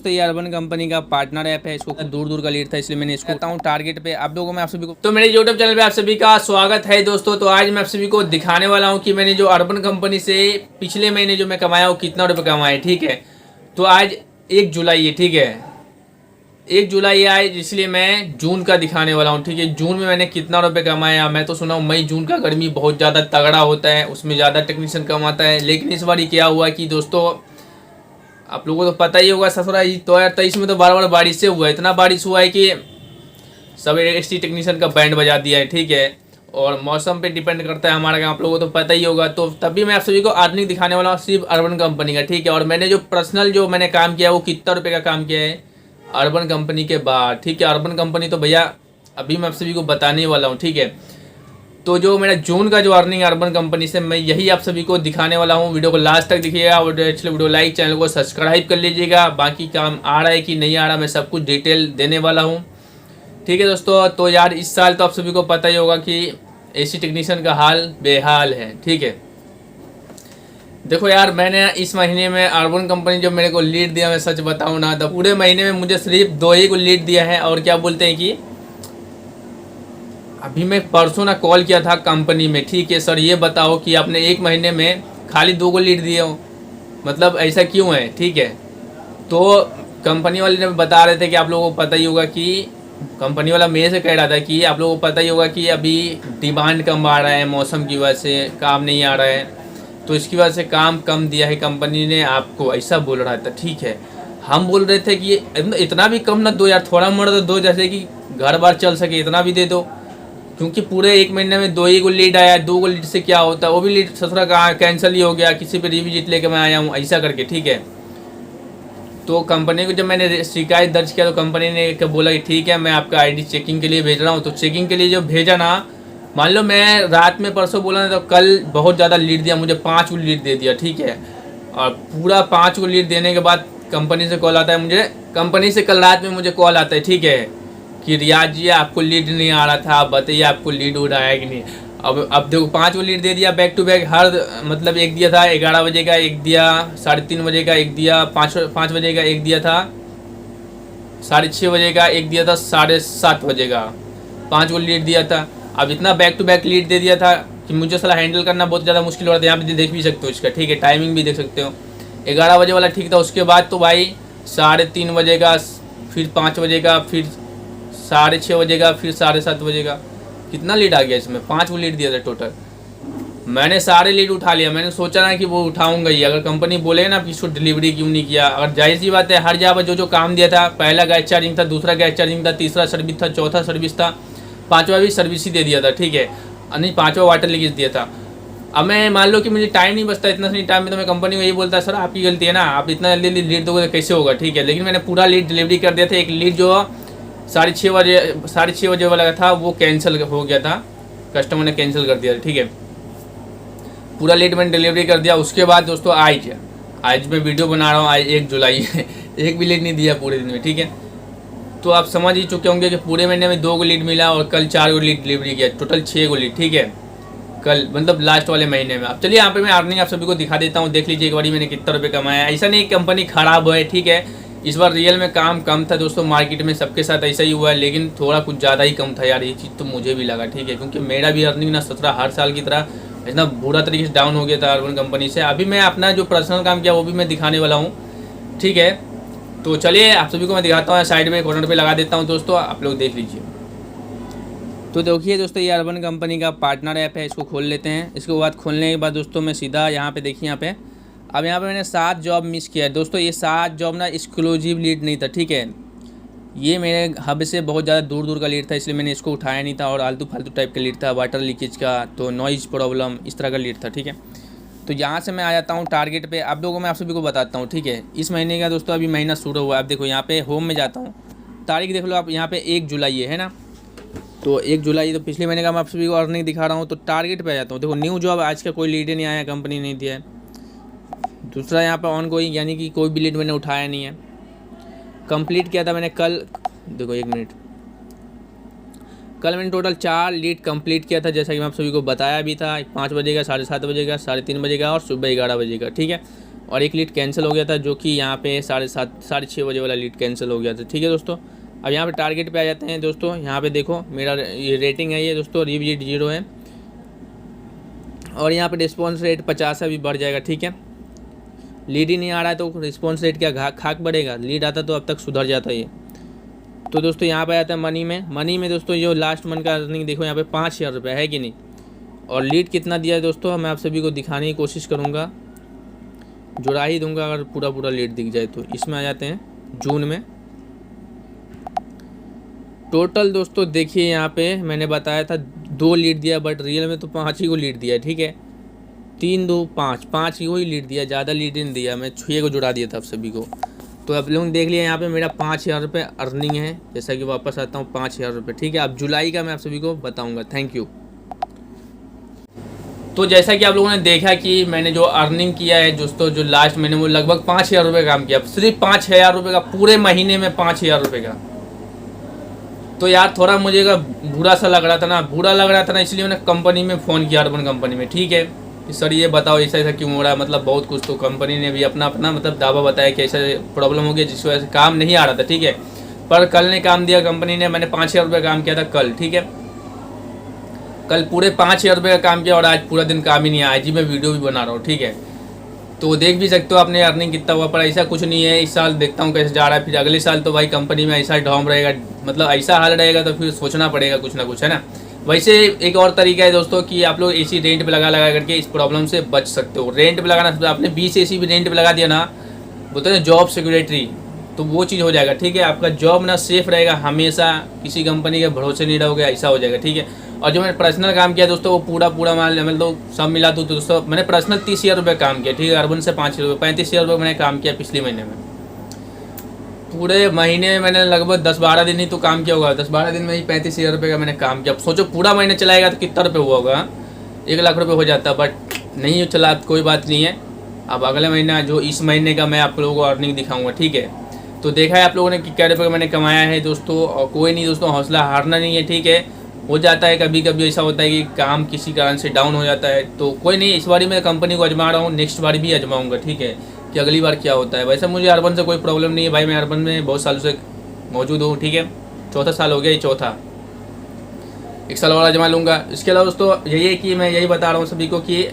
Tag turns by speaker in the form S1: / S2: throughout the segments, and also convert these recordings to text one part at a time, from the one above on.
S1: दोस्तों ये urban company का पार्टनर ऐप है। इसको दूर दूर का लीड था, इसलिए मैंने इसको कहता हूँ टारगेट पे आप लोगों को। मैं आप सभी को तो मेरे यूट्यूब चैनल पे आप सभी का स्वागत है दोस्तों। तो आज मैं आप सभी को दिखाने वाला हूँ कि मैंने जो अर्बन कंपनी से पिछले महीने जो मैं कमाया वो कितना रुपये कमाया, ठीक है। तो आज 1 जुलाई है, ठीक है, 1 जुलाई आए, इसलिए मैं जून का दिखाने वाला हूँ, ठीक है। जून में मैंने कितना रुपए कमाया। मैं तो सुना हूँ मई जून का गर्मी बहुत ज़्यादा तगड़ा होता है, उसमें ज़्यादा टेक्नीशियन कमाता है। लेकिन इस बार क्या हुआ कि दोस्तों आप लोगों को तो पता ही होगा, ससुरा 2023 में तो बार बार बारिश से हुआ है, इतना बारिश हुआ है कि सब एक्सटी टेक्नीशियन का बैंड बजा दिया है, ठीक है। और मौसम पे डिपेंड करता है हमारा काम, आप लोगों को तो पता ही होगा। तो तभी मैं आप सभी को अर्निंग दिखाने वाला हूँ सिर्फ अर्बन कंपनी का, ठीक है। और मैंने जो पर्सनल जो मैंने काम किया वो कितना रुपये का काम किया है अर्बन कंपनी के बाद, ठीक है। अर्बन कंपनी तो भैया अभी मैं आप सभी को बताने वाला हूँ, ठीक है। तो जो मेरा जून का जो अर्निंग अर्बन कंपनी से, मैं यही आप सभी को दिखाने वाला हूँ। वीडियो को लास्ट तक देखिएगा, वीडियो लाइक, चैनल को सब्सक्राइब कर लीजिएगा। बाकी काम आ रहा है कि नहीं आ रहा, मैं सब कुछ डिटेल देने वाला हूँ, ठीक है दोस्तों। तो यार इस साल तो आप सभी को पता ही होगा कि एसी टेक्नीशियन का हाल बेहाल है, ठीक है। देखो यार, मैंने इस महीने में अर्बन कंपनी जो मेरे को लीड दिया, मैं सच बताऊं ना तो पूरे महीने में मुझे सिर्फ 2 ही को लीड दिया है। और क्या बोलते हैं कि अभी मैं परसों ना कॉल किया था कंपनी में, ठीक है सर ये बताओ कि आपने 1 महीने में खाली 2 को लीड दिए हो, मतलब ऐसा क्यों है, ठीक है। तो कंपनी वाले ने बता रहे थे कि आप लोगों को पता ही होगा कि कंपनी वाला मेरे से कह रहा था कि आप लोगों को पता ही होगा कि अभी डिमांड कम आ रहा है, मौसम की वजह से काम नहीं आ रहा है, तो इसकी वजह से काम कम दिया है कंपनी ने आपको, ऐसा बोल रहा था, ठीक है। हम बोल रहे थे कि इतना भी कम ना दो यार, थोड़ा मोड़ा तो दो, जैसे कि घर बार चल सके, इतना भी दे दो। क्योंकि पूरे 1 महीने में 2 ही को लीड आया, 2 को लीड से क्या होता है, वो भी लीड ससुरा कहाँ कैंसिल ही हो गया, किसी पे रिविजिट लेके मैं आया हूँ, ऐसा करके, ठीक है। तो कंपनी को जब मैंने शिकायत दर्ज किया तो कंपनी ने बोला कि ठीक है मैं आपका आईडी चेकिंग के लिए भेज रहा हूँ। तो चेकिंग के लिए जो भेजा ना, मान लो मैं रात में परसों बोला ना, तो कल बहुत ज़्यादा लीड दिया मुझे, 5 को लीड दे दिया, ठीक है। और पूरा 5 को लीड देने के बाद कंपनी से कॉल आता है मुझे, कंपनी से कल रात में मुझे कॉल आता है, ठीक है, कि रियाज जी आपको लीड नहीं आ रहा था, आप बताइए आपको लीड उड़ आया कि नहीं। अब देखो 5 को लीड दे दिया बैक टू बैक, हर मतलब एक दिया था 11 बजे का, एक दिया 3:30 बजे का, एक दिया 5 बजे का, एक दिया था 6:30 बजे का, एक दिया था 7:30 बजे का, 5 को लीड दिया था। अब इतना बैक टू बैक लीड दे दिया था कि मुझे साला हैंडल करना बहुत ज़्यादा मुश्किल हो रहा था। यहाँ पे देख भी सकते हो इसका, ठीक है, टाइमिंग भी देख सकते हो। 11 बजे वाला ठीक था, उसके बाद तो भाई 3:30 बजे का, फिर 5 बजे का, फिर 6:30 बजे का, फिर 7:30 बजे का, कितना लीड आ गया इसमें, 5 को लीड दिया था टोटल। मैंने सारे लीड उठा लिया, मैंने सोचा ना कि वो उठाऊंगा ही, अगर कंपनी बोले ना कि इसको डिलीवरी क्यों नहीं किया। अगर जाहिर सी बात है हर जगह पर जो काम दिया था, पहला गैस चार्जिंग था, दूसरा गैस चार्जिंग था, तीसरा सर्विस था, चौथा सर्विस था, 5वां भी सर्विस ही दे दिया था, ठीक है, नहीं 5वां वाटर लीकेज दिया था। अब मैं मान लो कि मुझे टाइम नहीं बचता, इतना सही टाइम में तो मैं कंपनी को यही बोलता सर आपकी गलती है ना, आप इतना जल्दी लीड दोगे तो कैसे होगा, ठीक है। लेकिन मैंने पूरा लीड डिलीवरी कर दिया था। एक लीड जो 6:30 बजे वाला था वो कैंसिल हो गया था, कस्टमर ने कैंसिल कर दिया, ठीक है। पूरा लीड मैंने डिलीवरी कर दिया। उसके बाद दोस्तों आज मैं वीडियो बना रहा हूँ, आज 1 जुलाई है, एक भी लीड नहीं दिया पूरे दिन में, ठीक है। तो आप समझ ही चुके होंगे कि पूरे महीने में 2 को लीड मिला और कल 4 को लीड डिलीवरी किया, टोटल 6 को लीड, ठीक है, कल मतलब लास्ट वाले महीने में। अब चलिए यहाँ पे मैं अर्निंग आप सभी को दिखा देता हूँ, देख लीजिए एक बारी मैंने कितना रुपये कमाया। ऐसा नहीं कंपनी खराब है, ठीक है, इस बार रियल में काम कम था दोस्तों, मार्केट में सबके साथ ऐसा ही हुआ है, लेकिन थोड़ा कुछ ज़्यादा ही कम था यार, ये चीज़ तो मुझे भी लगा, ठीक है। क्योंकि मेरा भी अर्निंग ना 17 हर साल की तरह इतना बुरा तरीके से डाउन हो गया था अर्बन कंपनी से। अभी मैं अपना जो पर्सनल काम किया वो भी मैं दिखाने वाला हूँ, ठीक है। तो चलिए आप सभी को मैं दिखाता हूँ, साइड में कॉर्नर पे लगा देता हूँ दोस्तों, आप लोग देख लीजिए। तो देखिए दोस्तों ये अर्बन कंपनी का पार्टनर ऐप है, इसको खोल लेते हैं। इसके बाद खोलने के बाद दोस्तों मैं सीधा यहाँ पे देखिए, यहाँ पे अब यहाँ पे मैंने 7 जॉब मिस किया है दोस्तों। ये 7 जॉब ना एक्सक्लूसिव लीड नहीं था, ठीक है, ये मेरे हब से बहुत ज़्यादा दूर दूर का लीड था, इसलिए मैंने इसको उठाया नहीं था। और आलतू फालतू टाइप का लीड था, वाटर लीकेज का, तो नॉइज़ प्रॉब्लम, इस तरह का लीड था, ठीक है। तो यहाँ से मैं आ जाता हूँ टारगेट पे। आप लोगों को मैं आप सभी को बताता हूँ, ठीक है। इस महीने का दोस्तों अभी महीना शुरू हुआ है। आप देखो यहाँ पे होम में जाता हूँ, तारीख देख लो आप, यहाँ पे 1 जुलाई है ना, तो 1 जुलाई, तो पिछले महीने का मैं आप सभी को अर्निंग दिखा रहा हूँ। तो टारगेट पे आ जाता हूँ, देखो न्यू जॉब, आज का कोई लीड नहीं आया, कंपनी नहीं दिया है। दूसरा यहाँ पर ऑन गोइंग, यानी कि कोई भी लीड मैंने उठाया नहीं है। कंप्लीट किया था मैंने कल, देखो 1 मिनट, कल मैंने टोटल 4 लीड कंप्लीट किया था, जैसा कि मैं आप सभी को बताया भी था। 5 बजे का, 7:30 बजे का, 3:30 बजे का और सुबह 11 बजे का, ठीक है। और एक लीड कैंसिल हो गया था, जो कि यहाँ पे 7:30 6:30 बजे वाला लीड कैंसिल हो गया था। ठीक है दोस्तों, अब यहाँ पे टारगेट पे आ जाते हैं दोस्तों। यहाँ पे देखो मेरा ये रेटिंग है, ये दोस्तों रिविजिट 0 है, और यहाँ पे रिस्पॉन्स रेट 50 अभी बढ़ जाएगा। ठीक है, लीड ही नहीं आ रहा है तो रिस्पॉन्स रेट क्या खाक बढ़ेगा, लीड आता तो अब तक सुधर जाता ये। तो दोस्तों यहाँ पे आता है मनी में दोस्तों जो लास्ट मंथ का अर्निंग देखो यहाँ पे 5,000 रुपये है कि नहीं, और लीड कितना दिया है दोस्तों मैं आप सभी को दिखाने की कोशिश करूँगा, जुड़ा ही दूंगा अगर पूरा लीड दिख जाए तो। इसमें आ जाते हैं जून में, टोटल दोस्तों देखिए यहाँ पे मैंने बताया था 2 लीड दिया, बट रियल में तो 5 ही को लीड दिया। ठीक है, 3 2 5 ही को ही लीड दिया, ज़्यादा लीड नहीं दिया, मैं 6 को जुड़ा दिया था आप सभी को। तो आप लोग देख लिया यहाँ पे मेरा 5,000 रुपये अर्निंग है। जैसा कि वापस आता हूँ 5,000 रुपये। ठीक है, अब जुलाई का मैं आप सभी को बताऊँगा। Thank you. तो जैसा कि आप लोगों ने देखा कि मैंने जो अर्निंग किया है दोस्तों, जो लास्ट महीने वो लगभग 5,000 रुपये काम किया, सिर्फ 5,000 रुपये का, पूरे महीने में 5,000 रुपये का। तो यार थोड़ा मुझे बुरा सा लग रहा था ना, इसलिए मैंने कंपनी में फ़ोन किया, अर्बन कंपनी में। ठीक है कि सर ये बताओ ऐसा क्यों हो रहा है, मतलब बहुत कुछ। तो कंपनी ने भी अपना मतलब दावा बताया कि ऐसा प्रॉब्लम हो गया जिस वजह से काम नहीं आ रहा था। ठीक है, पर कल ने काम दिया कंपनी ने, मैंने 5,000 रुपये काम किया था कल। ठीक है, कल पूरे 5,000 रुपये का काम किया, और आज पूरा दिन काम ही नहीं आया जी, मैं वीडियो भी बना रहा हूँ। ठीक है, तो देख भी सकते हो आपने अर्निंग कितना हुआ, पर ऐसा कुछ नहीं है। इस साल देखता हूँ कैसे जा रहा है, फिर अगले साल तो भाई कंपनी में ऐसा ढॉम रहेगा, मतलब ऐसा हाल रहेगा, तो फिर सोचना पड़ेगा कुछ ना कुछ, है ना। वैसे एक और तरीका है दोस्तों कि आप लोग एसी रेंट पे लगा करके इस प्रॉब्लम से बच सकते हो। रेंट पे लगाना, आपने 20 एसी भी रेंट पे लगा दिया ना, बोलते हैं जॉब सिक्योरिटी, तो वो चीज़ हो जाएगा। ठीक है, आपका जॉब ना सेफ रहेगा, हमेशा किसी कंपनी के भरोसे नहीं रहोगे, ऐसा हो जाएगा। ठीक है, और जो मैंने पर्सनल काम किया दोस्तों, वो पूरा मतलब सब मिला तो दोस्तों मैंने पर्सनल 30,000 रुपये काम किया। ठीक है, अर्बन से 5,000 रुपये, 35,000 रुपये मैंने काम किया पिछले महीने में। पूरे महीने में मैंने लगभग 10-12 दिन ही तो काम किया होगा, 10-12 दिन में ही 35,000 रुपये का मैंने काम किया। अब सोचो पूरा महीना चलाएगा तो कितना रुपये हुआ होगा, 1 लाख रुपये हो जाता, बट नहीं चला, कोई बात नहीं है। अब अगले महीना जो इस महीने का मैं आप लोगों को अर्निंग दिखाऊंगा। ठीक है, तो देखा है आप लोगों ने कि क्या रुपये मैंने कमाया है दोस्तों, और कोई नहीं दोस्तों, हौसला हारना नहीं है। ठीक है, हो जाता है कभी कभी ऐसा होता है कि काम किसी कारण से डाउन हो जाता है, तो कोई नहीं, इस बारी मैं कंपनी को आजमा रहा हूँ, नेक्स्ट बार भी आजमाऊँगा। ठीक है, कि अगली बार क्या होता है। वैसे मुझे अर्बन से कोई प्रॉब्लम नहीं है भाई, मैं अर्बन में बहुत सालों से मौजूद हूँ। ठीक है, 4था साल हो गया, ये 4था, 1 साल और आजमा लूँगा। इसके अलावा दोस्तों यही है कि मैं यही बता रहा हूँ सभी को कि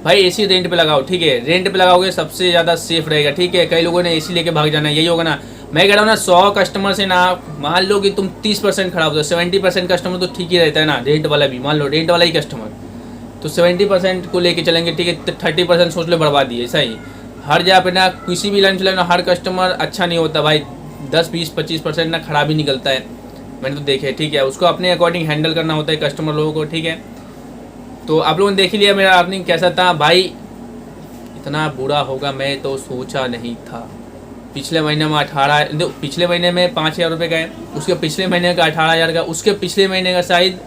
S1: भाई एसी रेंट पे लगाओ। ठीक है, रेंट पे लगाओगे सबसे ज़्यादा सेफ रहेगा। ठीक है, कई लोगों ने एसी लेके भाग जाना है, यही होगा ना। मैं कह रहा हूँ ना, 100 कस्टमर से ना, मान लो कि तुम 30% खराब हो, 70% कस्टमर तो ठीक ही रहता है ना। रेंट वाला भी, मान लो रेंट वाला ही कस्टमर, तो 70% को लेके चलेंगे। ठीक है, 30% सोच लो बर्बादी है। ऐसा ही हर जगह पे ना, किसी भी लाइन चलाए ना, हर कस्टमर अच्छा नहीं होता भाई, 10 20 25% ना खराब ही निकलता है, मैंने तो देखे। ठीक है, उसको अपने अकॉर्डिंग हैंडल करना होता है कस्टमर लोगों को। ठीक है, तो आप लोगों ने देख ही लिया मेरा अर्निंग कैसा था भाई, इतना बुरा होगा मैं तो सोचा नहीं था। पिछले महीने में 18, पिछले महीने में 5,000 रुपये का है, उसके पिछले महीने का 18,000 का, उसके पिछले महीने का शायद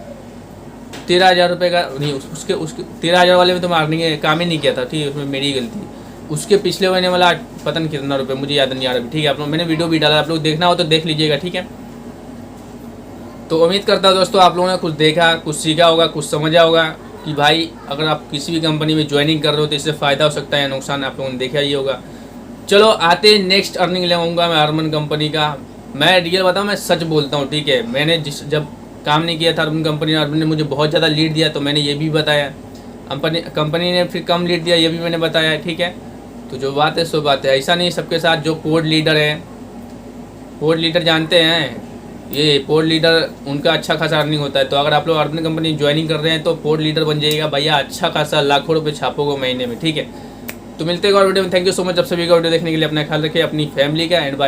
S1: 13,000 रुपये का नहीं, उसके 13,000 वाले में तो मैं अर्निंग काम ही नहीं किया था। ठीक है, उसमें मेरी गलती। उसके पिछले महीने वाला पता नहीं कितना रुपये, मुझे याद नहीं आ रहा। ठीक है, आप लोग, मैंने वीडियो भी डाला, आप लोग देखना हो तो देख लीजिएगा। ठीक है, तो उम्मीद करता हूँ दोस्तों आप लोगों ने कुछ देखा, कुछ सीखा होगा, कुछ समझा होगा कि भाई अगर आप किसी भी कंपनी में ज्वाइनिंग कर रहे हो तो इससे फ़ायदा हो सकता है, नुकसान आप लोगों ने देखा ही होगा। चलो आते नेक्स्ट अर्निंग ले आऊँगा मैं अर्बन कंपनी का। मैं रियल बताऊँ, मैं सच बोलता हूँ। ठीक है, मैंने जब काम नहीं किया था अर्बन कंपनी, अर्बन ने मुझे बहुत ज़्यादा लीड दिया, तो मैंने ये भी बताया। कंपनी ने फिर कम लीड दिया, ये भी मैंने बताया। ठीक है, तो जो बात है सो बात है, ऐसा नहीं सबके साथ। जो पोर्ट लीडर है, पोर्ट लीडर जानते हैं, ये पोर्ट लीडर उनका अच्छा खासा अर्निंग होता है। तो अगर आप लोग अर्बन कंपनी ज्वाइनिंग कर रहे हैं तो पोर्ट लीडर बन जाइएगा भैया, अच्छा खासा लाखों रुपये छापोगे महीने में। ठीक है, तो मिलते हैं और वीडियो में। थैंक यू सो मच आप सभी का वीडियो देखने के लिए। अपना ख्याल रखिए, अपनी फैमिली का, एंड बाय।